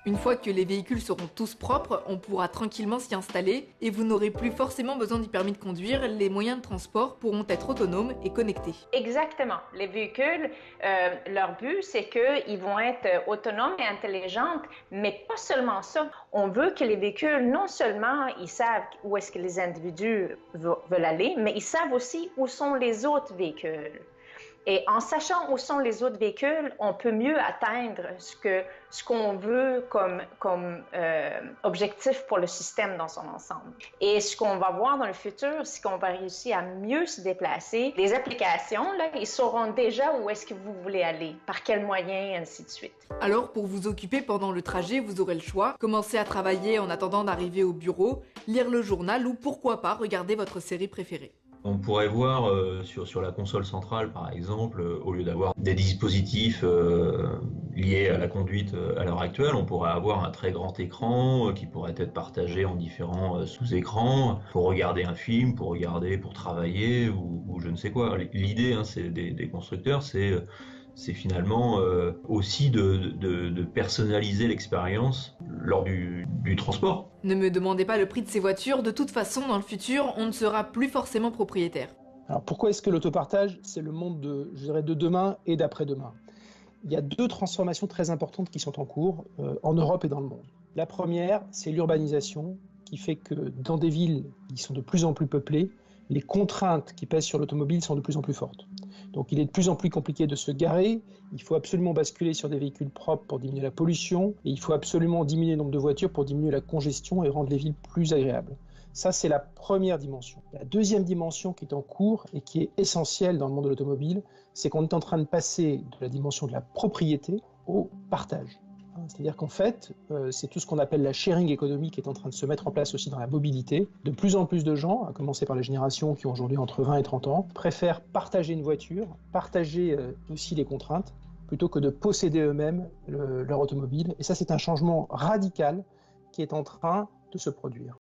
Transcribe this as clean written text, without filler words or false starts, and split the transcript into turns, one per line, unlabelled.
Une fois que les véhicules seront tous propres, on pourra tranquillement s'y installer et vous n'aurez plus forcément besoin du permis de conduire, les moyens de transport pourront être autonomes et connectés.
Exactement. Les véhicules, leur but, c'est qu'ils vont être autonomes et intelligents, mais pas seulement ça. On veut que les véhicules, non seulement ils savent où est-ce que les individus veulent aller, mais ils savent aussi où sont les autres véhicules. Et en sachant où sont les autres véhicules, on peut mieux atteindre ce qu'on veut comme objectif pour le système dans son ensemble. Et ce qu'on va voir dans le futur, c'est qu'on va réussir à mieux se déplacer. Les applications, là, ils sauront déjà où est-ce que vous voulez aller, par quels moyens, et ainsi de suite.
Alors, pour vous occuper pendant le trajet, vous aurez le choix. Commencer à travailler en attendant d'arriver au bureau, lire le journal ou pourquoi pas regarder votre série préférée.
On pourrait voir sur la console centrale, par exemple, au lieu d'avoir des dispositifs liés à la conduite à l'heure actuelle, on pourrait avoir un très grand écran qui pourrait être partagé en différents sous-écrans pour regarder un film, pour travailler ou je ne sais quoi. L'idée c'est des constructeurs, c'est finalement aussi de personnaliser l'expérience lors du transport.
Ne me demandez pas le prix de ces voitures, de toute façon, dans le futur, on ne sera plus forcément propriétaire.
Alors pourquoi est-ce que l'autopartage, c'est le monde de demain et d'après-demain ? Il y a deux transformations très importantes qui sont en cours en Europe et dans le monde. La première, c'est l'urbanisation qui fait que dans des villes qui sont de plus en plus peuplées, les contraintes qui pèsent sur l'automobile sont de plus en plus fortes. Donc il est de plus en plus compliqué de se garer, il faut absolument basculer sur des véhicules propres pour diminuer la pollution, et il faut absolument diminuer le nombre de voitures pour diminuer la congestion et rendre les villes plus agréables. Ça, c'est la première dimension. La deuxième dimension qui est en cours et qui est essentielle dans le monde de l'automobile, c'est qu'on est en train de passer de la dimension de la propriété au partage. C'est-à-dire qu'en fait, c'est tout ce qu'on appelle la sharing economy qui est en train de se mettre en place aussi dans la mobilité. De plus en plus de gens, à commencer par les générations qui ont aujourd'hui entre 20 et 30 ans, préfèrent partager une voiture, partager aussi les contraintes, plutôt que de posséder eux-mêmes leur automobile. Et ça, c'est un changement radical qui est en train de se produire.